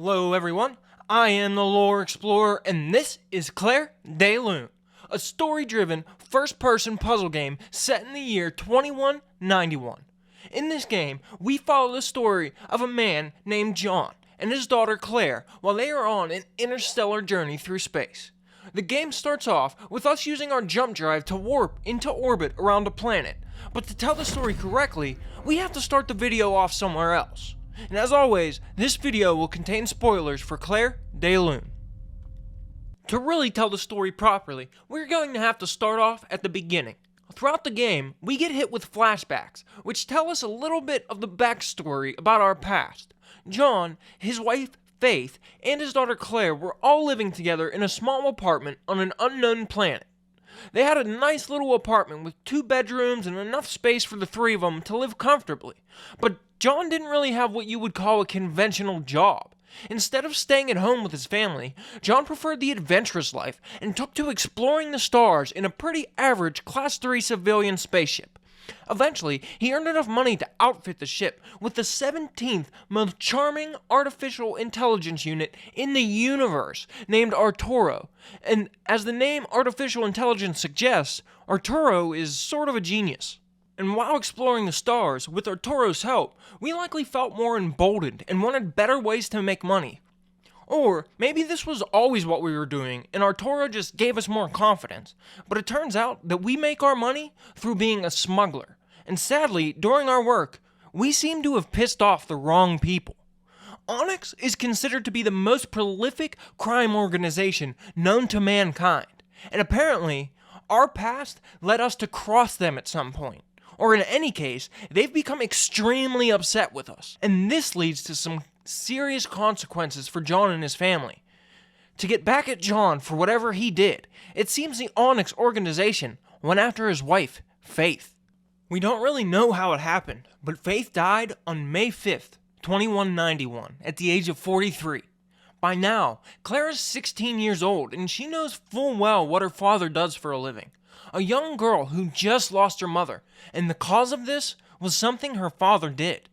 Hello everyone, I am the Lore Explorer and this is Claire De Lune, a story-driven first-person puzzle game set in the year 2191. In this game, we follow the story of a man named John and his daughter Claire while they are on an interstellar journey through space. The game starts off with us using our jump drive to warp into orbit around a planet, but to tell the story correctly, we have to start the video off somewhere else. And as always, this video will contain spoilers for Claire De Lune. To really tell the story properly, we're going to have to start off at the beginning. Throughout the game, we get hit with flashbacks, which tell us a little bit of the backstory about our past. John, his wife Faith, and his daughter Claire were all living together in a small apartment on an unknown planet. They had a nice little apartment with 2 bedrooms and enough space for the 3 of them to live comfortably. But John didn't really have what you would call a conventional job. Instead of staying at home with his family, John preferred the adventurous life and took to exploring the stars in a pretty average Class 3 civilian spaceship. Eventually, he earned enough money to outfit the ship with the 17th most charming artificial intelligence unit in the universe, named Arturo. And as the name artificial intelligence suggests, Arturo is sort of a genius. And while exploring the stars, with Arturo's help, we likely felt more emboldened and wanted better ways to make money. Or maybe this was always what we were doing and Arturo just gave us more confidence, but it turns out that we make our money through being a smuggler. And sadly, during our work, we seem to have pissed off the wrong people. Onyx is considered to be the most prolific crime organization known to mankind, and apparently, our past led us to cross them at some point. Or in any case, they've become extremely upset with us, and this leads to some serious consequences for John and his family. To get back at John for whatever he did, it seems the Onyx organization went after his wife, Faith. We don't really know how it happened, but Faith died on May 5th, 2191, at the age of 43. By now, Claire is 16 years old, and she knows full well what her father does for a living. A young girl who just lost her mother, and the cause of this was something her father did.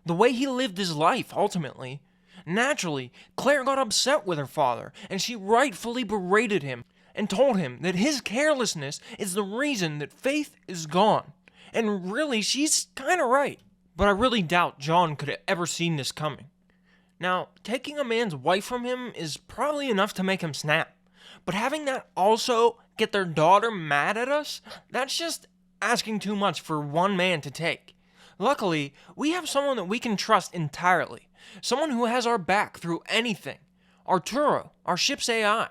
The way he lived his life, ultimately. Naturally, Claire got upset with her father, and she rightfully berated him and told him that his carelessness is the reason that Faith is gone. And really, she's kinda right. But I really doubt John could have ever seen this coming. Now, taking a man's wife from him is probably enough to make him snap. But having that also get their daughter mad at us, that's just asking too much for one man to take. Luckily, we have someone that we can trust entirely. Someone who has our back through anything. Arturo, our ship's AI.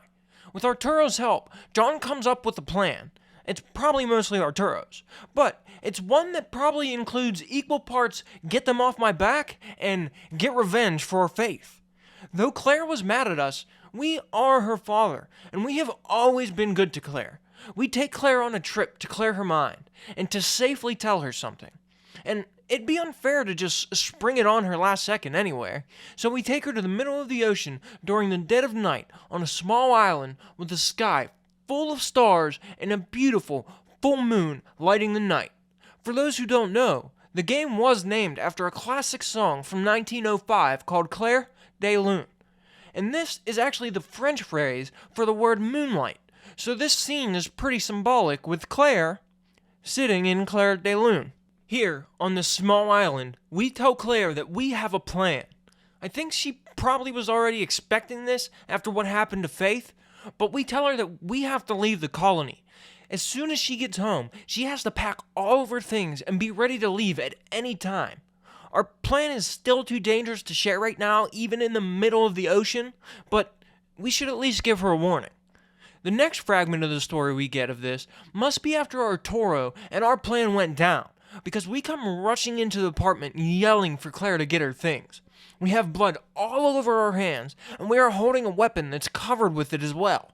With Arturo's help, John comes up with a plan. It's probably mostly Arturo's, but it's one that probably includes equal parts get them off my back and get revenge for Faith. Though Claire was mad at us, we are her father, and we have always been good to Claire. We take Claire on a trip to clear her mind, and to safely tell her something. And it'd be unfair to just spring it on her last second anyway, so we take her to the middle of the ocean during the dead of night on a small island with the sky full of stars and a beautiful full moon lighting the night. For those who don't know, the game was named after a classic song from 1905 called Claire De Lune. And this is actually the French phrase for the word moonlight, so this scene is pretty symbolic with Claire sitting in Claire De Lune. Here, on this small island, we tell Claire that we have a plan. I think she probably was already expecting this after what happened to Faith, but we tell her that we have to leave the colony. As soon as she gets home, she has to pack all of her things and be ready to leave at any time. Our plan is still too dangerous to share right now, even in the middle of the ocean, but we should at least give her a warning. The next fragment of the story we get of this must be after Arturo and our plan went down, because we come rushing into the apartment yelling for Claire to get her things. We have blood all over our hands, and we are holding a weapon that's covered with it as well.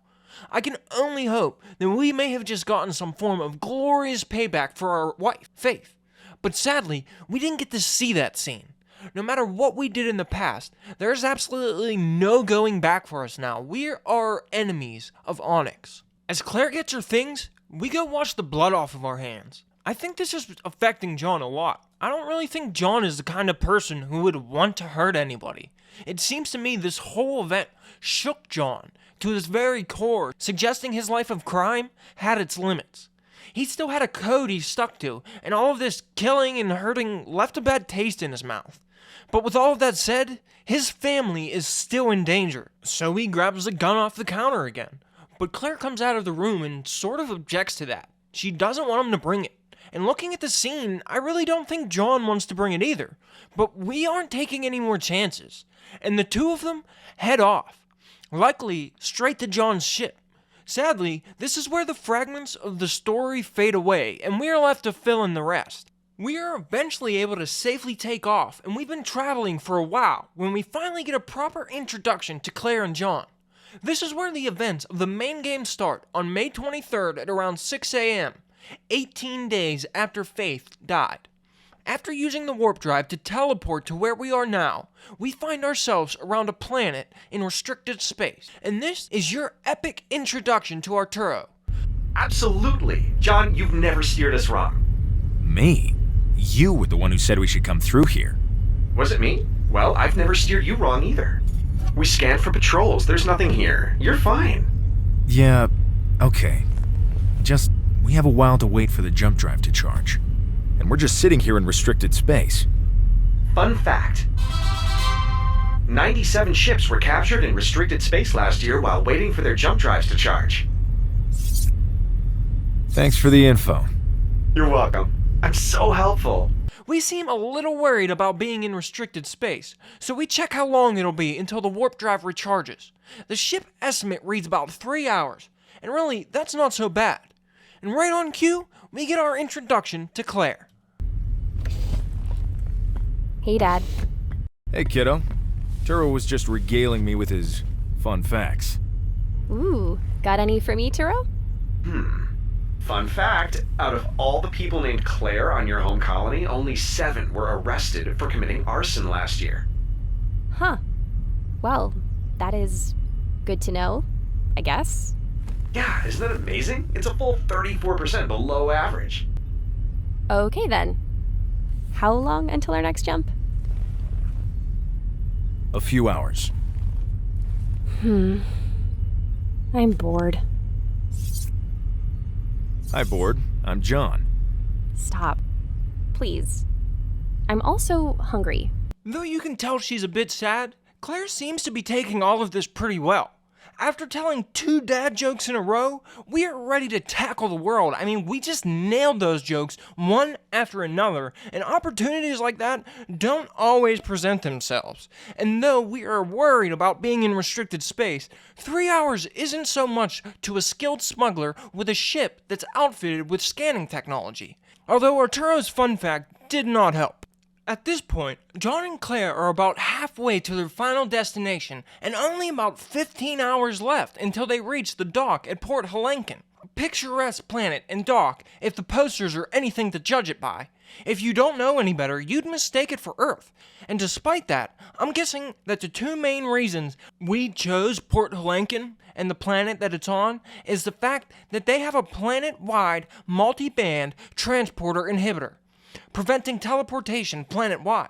I can only hope that we may have just gotten some form of glorious payback for our wife, Faith. But sadly, we didn't get to see that scene. No matter what we did in the past, there's absolutely no going back for us now. We are enemies of Onyx. As Claire gets her things, we go wash the blood off of our hands. I think this is affecting John a lot. I don't really think John is the kind of person who would want to hurt anybody. It seems to me this whole event shook John to his very core, suggesting his life of crime had its limits. He still had a code he stuck to, and all of this killing and hurting left a bad taste in his mouth. But with all of that said, his family is still in danger, so he grabs the gun off the counter again. But Claire comes out of the room and sort of objects to that. She doesn't want him to bring it. And looking at the scene, I really don't think John wants to bring it either. But we aren't taking any more chances. And the two of them head off, likely straight to John's ship. Sadly, this is where the fragments of the story fade away, and we are left to fill in the rest. We are eventually able to safely take off, and we've been traveling for a while when we finally get a proper introduction to Claire and John. This is where the events of the main game start on May 23rd at around 6 a.m., 18 days after Faith died. After using the warp drive to teleport to where we are now, we find ourselves around a planet in restricted space. And this is your epic introduction to Arturo. Absolutely. John, you've never steered us wrong. Me? You were the one who said we should come through here. Was it me? Well, I've never steered you wrong either. We scanned for patrols. There's nothing here. You're fine. Yeah, okay. Just, we have a while to wait for the jump drive to charge. And we're just sitting here in restricted space. Fun fact. 97 ships were captured in restricted space last year while waiting for their jump drives to charge. Thanks for the info. You're welcome. I'm so helpful. We seem a little worried about being in restricted space, so we check how long it'll be until the warp drive recharges. The ship estimate reads about 3 hours, and really, that's not so bad. And right on cue, we get our introduction to Claire. Hey, Dad. Hey, kiddo. Turo was just regaling me with his fun facts. Ooh, got any for me, Turo? Fun fact, out of all the people named Claire on your home colony, only 7 were arrested for committing arson last year. Huh. Well, that is good to know, I guess. Yeah, isn't that amazing? It's a full 34% below average. Okay, then. How long until our next jump? A few hours. I'm bored. Hi, board. I'm John. Stop. Please. I'm also hungry. Though you can tell she's a bit sad, Claire seems to be taking all of this pretty well. After telling 2 dad jokes in a row, we are ready to tackle the world. I mean, we just nailed those jokes one after another, and opportunities like that don't always present themselves. And though we are worried about being in restricted space, 3 hours isn't so much to a skilled smuggler with a ship that's outfitted with scanning technology. Although Arturo's fun fact did not help. At this point, John and Claire are about halfway to their final destination, and only about 15 hours left until they reach the dock at Port Helenkin, a picturesque planet and dock if the posters are anything to judge it by. If you don't know any better, you'd mistake it for Earth. And despite that, I'm guessing that the 2 main reasons we chose Port Helenkin and the planet that it's on is the fact that they have a planet-wide multi-band transporter inhibitor, preventing teleportation planet-wide,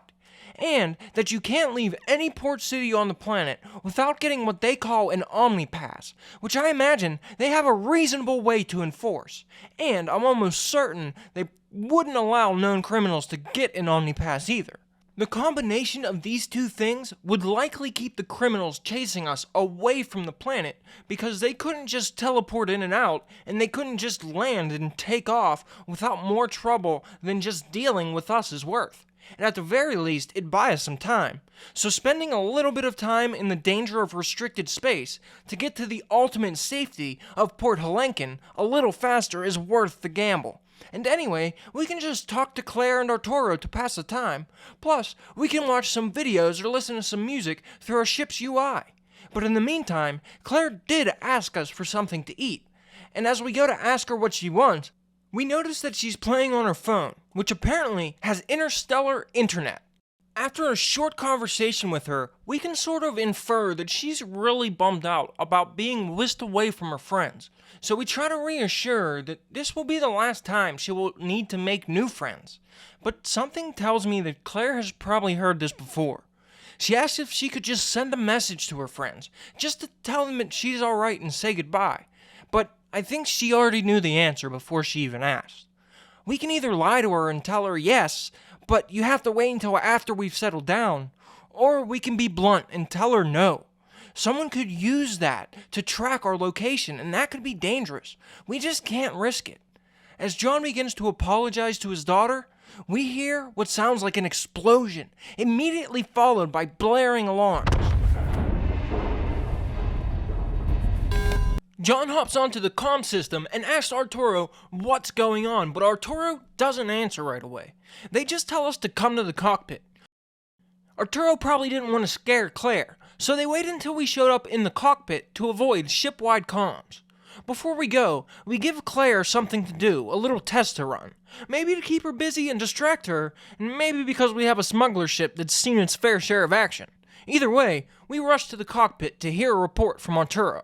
and that you can't leave any port city on the planet without getting what they call an omnipass, which I imagine they have a reasonable way to enforce, and I'm almost certain they wouldn't allow known criminals to get an omnipass either. The combination of these 2 things would likely keep the criminals chasing us away from the planet because they couldn't just teleport in and out, and they couldn't just land and take off without more trouble than just dealing with us is worth. And at the very least, it'd buy us some time. So spending a little bit of time in the danger of restricted space to get to the ultimate safety of Port Helenkin a little faster is worth the gamble. And anyway, we can just talk to Claire and Arturo to pass the time. Plus, we can watch some videos or listen to some music through our ship's UI. But in the meantime, Claire did ask us for something to eat. And as we go to ask her what she wants, we notice that she's playing on her phone, which apparently has interstellar internet. After a short conversation with her, we can sort of infer that she's really bummed out about being whisked away from her friends. So we try to reassure her that this will be the last time she will need to make new friends. But something tells me that Claire has probably heard this before. She asks if she could just send a message to her friends, just to tell them that she's alright and say goodbye. But I think she already knew the answer before she even asked. We can either lie to her and tell her yes, but you have to wait until after we've settled down, or we can be blunt and tell her no. Someone could use that to track our location, and that could be dangerous. We just can't risk it. As John begins to apologize to his daughter, we hear what sounds like an explosion, immediately followed by blaring alarms. John hops onto the comm system and asks Arturo what's going on, but Arturo doesn't answer right away. They just tell us to come to the cockpit. Arturo probably didn't want to scare Claire, so they waited until we showed up in the cockpit to avoid ship-wide comms. Before we go, we give Claire something to do, a little test to run. Maybe to keep her busy and distract her, and maybe because we have a smuggler ship that's seen its fair share of action. Either way, we rush to the cockpit to hear a report from Arturo.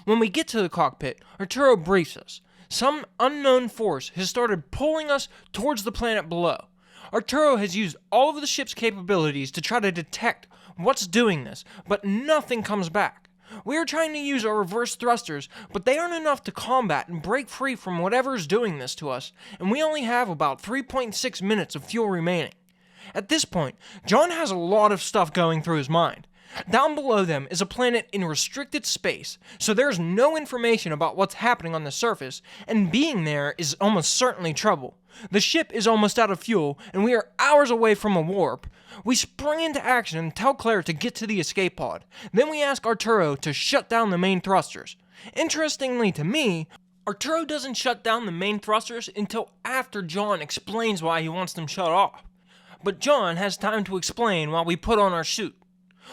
When we get to the cockpit, Arturo briefs us. Some unknown force has started pulling us towards the planet below. Arturo has used all of the ship's capabilities to try to detect what's doing this, but nothing comes back. We are trying to use our reverse thrusters, but they aren't enough to combat and break free from whatever is doing this to us, and we only have about 3.6 minutes of fuel remaining. At this point, John has a lot of stuff going through his mind. Down below them is a planet in restricted space, so there's no information about what's happening on the surface, and being there is almost certainly trouble. The ship is almost out of fuel, and we are hours away from a warp. We spring into action and tell Claire to get to the escape pod. Then we ask Arturo to shut down the main thrusters. Interestingly to me, Arturo doesn't shut down the main thrusters until after John explains why he wants them shut off. But John has time to explain while we put on our suit.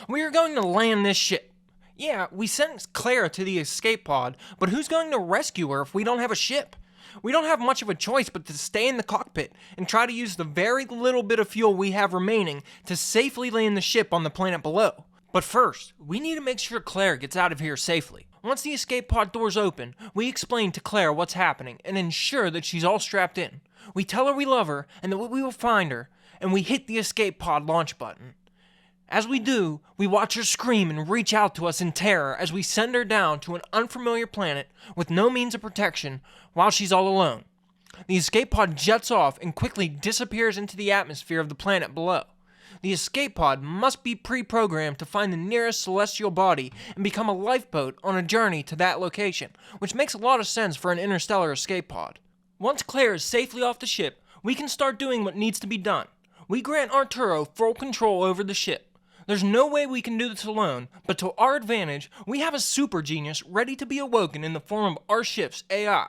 We are going to land this ship. Yeah, we sent Claire to the escape pod, but who's going to rescue her if we don't have a ship? We don't have much of a choice but to stay in the cockpit and try to use the very little bit of fuel we have remaining to safely land the ship on the planet below. But first, we need to make sure Claire gets out of here safely. Once the escape pod doors open, we explain to Claire what's happening and ensure that she's all strapped in. We tell her we love her and that we will find her, and we hit the escape pod launch button. As we do, we watch her scream and reach out to us in terror as we send her down to an unfamiliar planet with no means of protection while she's all alone. The escape pod jets off and quickly disappears into the atmosphere of the planet below. The escape pod must be pre-programmed to find the nearest celestial body and become a lifeboat on a journey to that location, which makes a lot of sense for an interstellar escape pod. Once Claire is safely off the ship, we can start doing what needs to be done. We grant Arturo full control over the ship. There's no way we can do this alone, but to our advantage, we have a super genius ready to be awoken in the form of our ship's AI.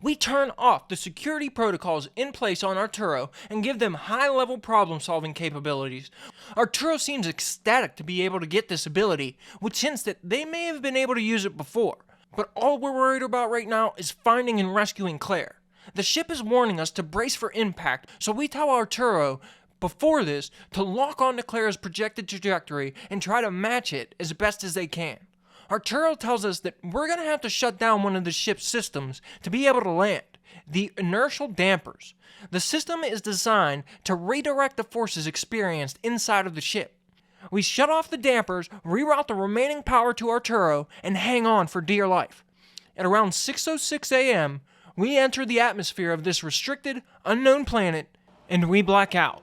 We turn off the security protocols in place on Arturo and give them high-level problem-solving capabilities. Arturo seems ecstatic to be able to get this ability, which hints that they may have been able to use it before. But all we're worried about right now is finding and rescuing Claire. The ship is warning us to brace for impact, so we tell Arturo before this to lock onto Claire's projected trajectory and try to match it as best as they can. Arturo tells us that we're going to have to shut down one of the ship's systems to be able to land, the inertial dampers. The system is designed to redirect the forces experienced inside of the ship. We shut off the dampers, reroute the remaining power to Arturo, and hang on for dear life. At around 6:06 a.m., we enter the atmosphere of this restricted, unknown planet, and we black out.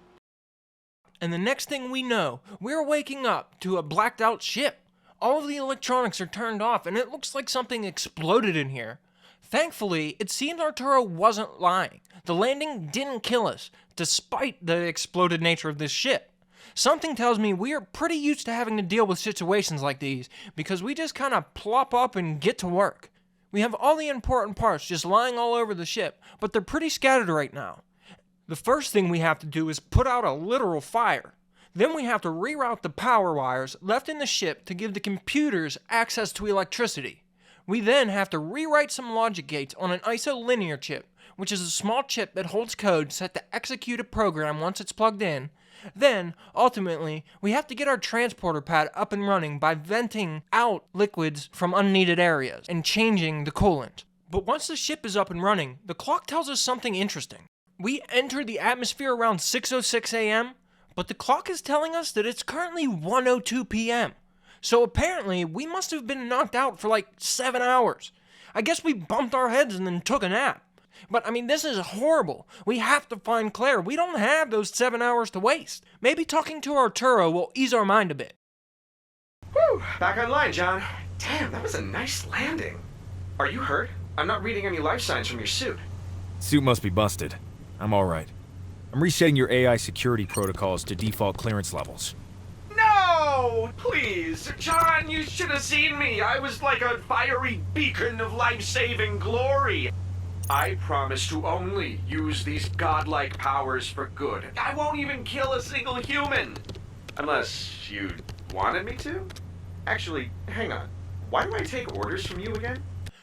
And the next thing we know, we're waking up to a blacked out ship. All of the electronics are turned off, and it looks like something exploded in here. Thankfully, it seems Arturo wasn't lying. The landing didn't kill us, despite the exploded nature of this ship. Something tells me we are pretty used to having to deal with situations like these, because we just kind of plop up and get to work. We have all the important parts just lying all over the ship, but they're pretty scattered right now. The first thing we have to do is put out a literal fire. Then we have to reroute the power wires left in the ship to give the computers access to electricity. We then have to rewrite some logic gates on an isolinear chip, which is a small chip that holds code set to execute a program once it's plugged in. Then, ultimately, we have to get our transporter pad up and running by venting out liquids from unneeded areas and changing the coolant. But once the ship is up and running, the clock tells us something interesting. We entered the atmosphere around 6:06 a.m., but the clock is telling us that it's currently 1:02 p.m. So apparently, we must have been knocked out for like 7 hours. I guess we bumped our heads and then took a nap. But I mean, this is horrible. We have to find Claire. We don't have those 7 hours to waste. Maybe talking to Arturo will ease our mind a bit. Whew, back online, John. Damn, that was a nice landing. Are you hurt? I'm not reading any life signs from your suit. Suit must be busted. I'm alright. I'm resetting your AI security protocols to default clearance levels. No! Please, John, you should have seen me. I was like a fiery beacon of life-saving glory. I promise to only use these godlike powers for good. I won't even kill a single human. Unless you wanted me to? Actually, hang on. Why do I take orders from you again?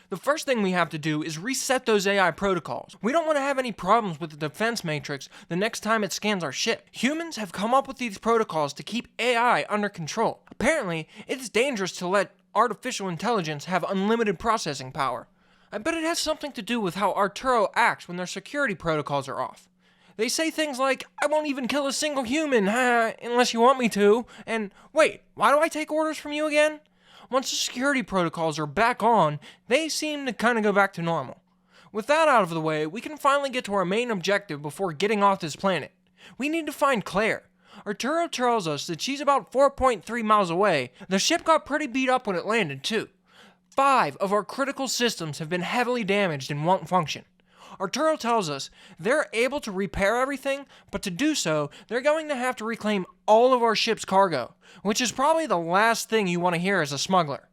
The first thing we have to do is reset those AI protocols. We don't want to have any problems with the defense matrix the next time it scans our ship. Humans have come up with these protocols to keep AI under control. Apparently, it's dangerous to let artificial intelligence have unlimited processing power. I bet it has something to do with how Arturo acts when their security protocols are off. They say things like, I won't even kill a single human, unless you want me to, and wait, why do I take orders from you again? Once the security protocols are back on, they seem to kind of go back to normal. With that out of the way, we can finally get to our main objective before getting off this planet. We need to find Claire. Arturo tells us that she's about 4.3 miles away. The ship got pretty beat up when it landed, too. 5 of our critical systems have been heavily damaged and won't function. Arturo tells us they're able to repair everything, but to do so, they're going to have to reclaim all of our ship's cargo, which is probably the last thing you want to hear as a smuggler.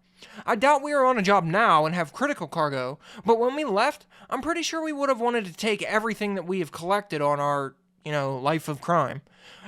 I doubt we are on a job now and have critical cargo, but when we left, I'm pretty sure we would have wanted to take everything that we have collected on our, life of crime.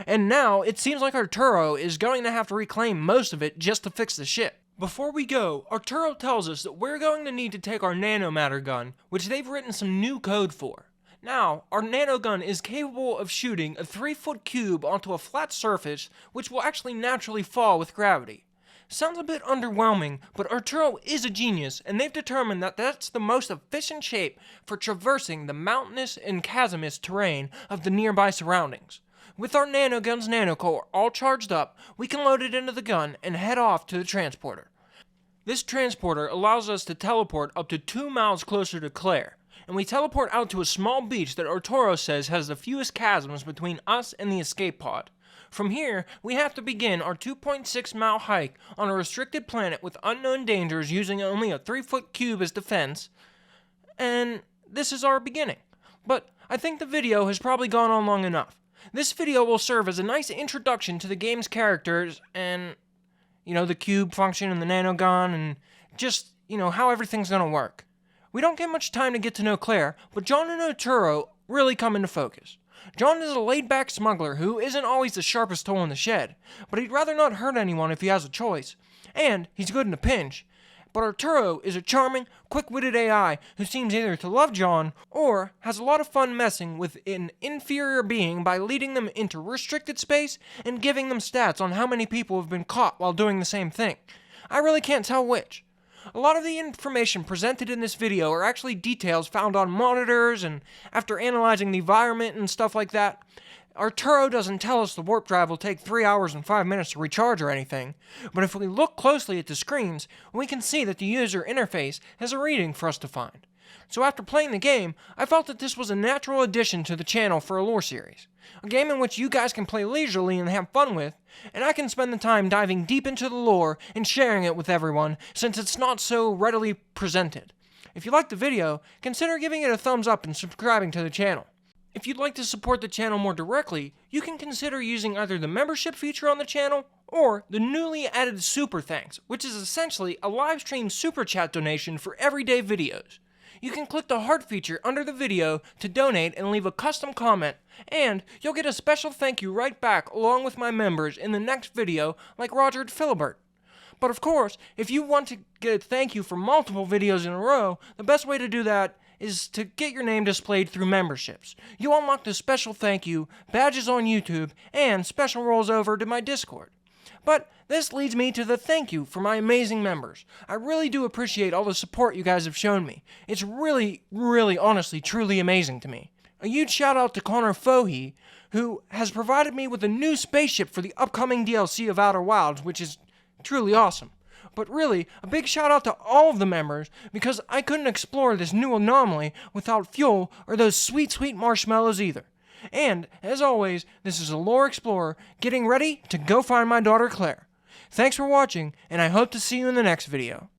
And now, it seems like Arturo is going to have to reclaim most of it just to fix the ship. Before we go, Arturo tells us that we're going to need to take our nanomatter gun, which they've written some new code for. Now, our nanogun is capable of shooting a 3-foot cube onto a flat surface, which will actually naturally fall with gravity. Sounds a bit underwhelming, but Arturo is a genius, and they've determined that that's the most efficient shape for traversing the mountainous and chasmous terrain of the nearby surroundings. With our nanogun's nanocore all charged up, we can load it into the gun and head off to the transporter. This transporter allows us to teleport up to 2 miles closer to Claire, and we teleport out to a small beach that Arturo says has the fewest chasms between us and the escape pod. From here, we have to begin our 2.6-mile hike on a restricted planet with unknown dangers using only a 3-foot cube as defense, and this is our beginning. But I think the video has probably gone on long enough. This video will serve as a nice introduction to the game's characters and, the cube function and the nanogun and just, how everything's gonna work. We don't get much time to get to know Claire, but John and Arturo really come into focus. John is a laid-back smuggler who isn't always the sharpest tool in the shed, but he'd rather not hurt anyone if he has a choice. And he's good in a pinch. But Arturo is a charming, quick-witted AI who seems either to love John or has a lot of fun messing with an inferior being by leading them into restricted space and giving them stats on how many people have been caught while doing the same thing. I really can't tell which. A lot of the information presented in this video are actually details found on monitors, and after analyzing the environment and stuff like that, Arturo doesn't tell us the warp drive will take 3 hours and 5 minutes to recharge or anything, but if we look closely at the screens, we can see that the user interface has a reading for us to find. So after playing the game, I felt that this was a natural addition to the channel for a lore series. A game in which you guys can play leisurely and have fun with, and I can spend the time diving deep into the lore and sharing it with everyone, since it's not so readily presented. If you liked the video, consider giving it a thumbs up and subscribing to the channel. If you'd like to support the channel more directly, you can consider using either the membership feature on the channel or the newly added Super Thanks, which is essentially a live stream super chat donation for everyday videos. You can click the heart feature under the video to donate and leave a custom comment, and you'll get a special thank you right back along with my members in the next video like Roger Philibert. But of course, if you want to get a thank you for multiple videos in a row, the best way to do that is to get your name displayed through memberships. You unlock the special thank you, badges on YouTube, and special rolls over to my Discord. But this leads me to the thank you for my amazing members. I really do appreciate all the support you guys have shown me. It's really, honestly, truly amazing to me. A huge shout out to Connor Fohe, who has provided me with a new spaceship for the upcoming DLC of Outer Wilds, which is truly awesome. But really, a big shout out to all of the members, because I couldn't explore this new anomaly without fuel or those sweet marshmallows either. And, as always, this is a Lore Explorer getting ready to go find my daughter Claire. Thanks for watching, and I hope to see you in the next video.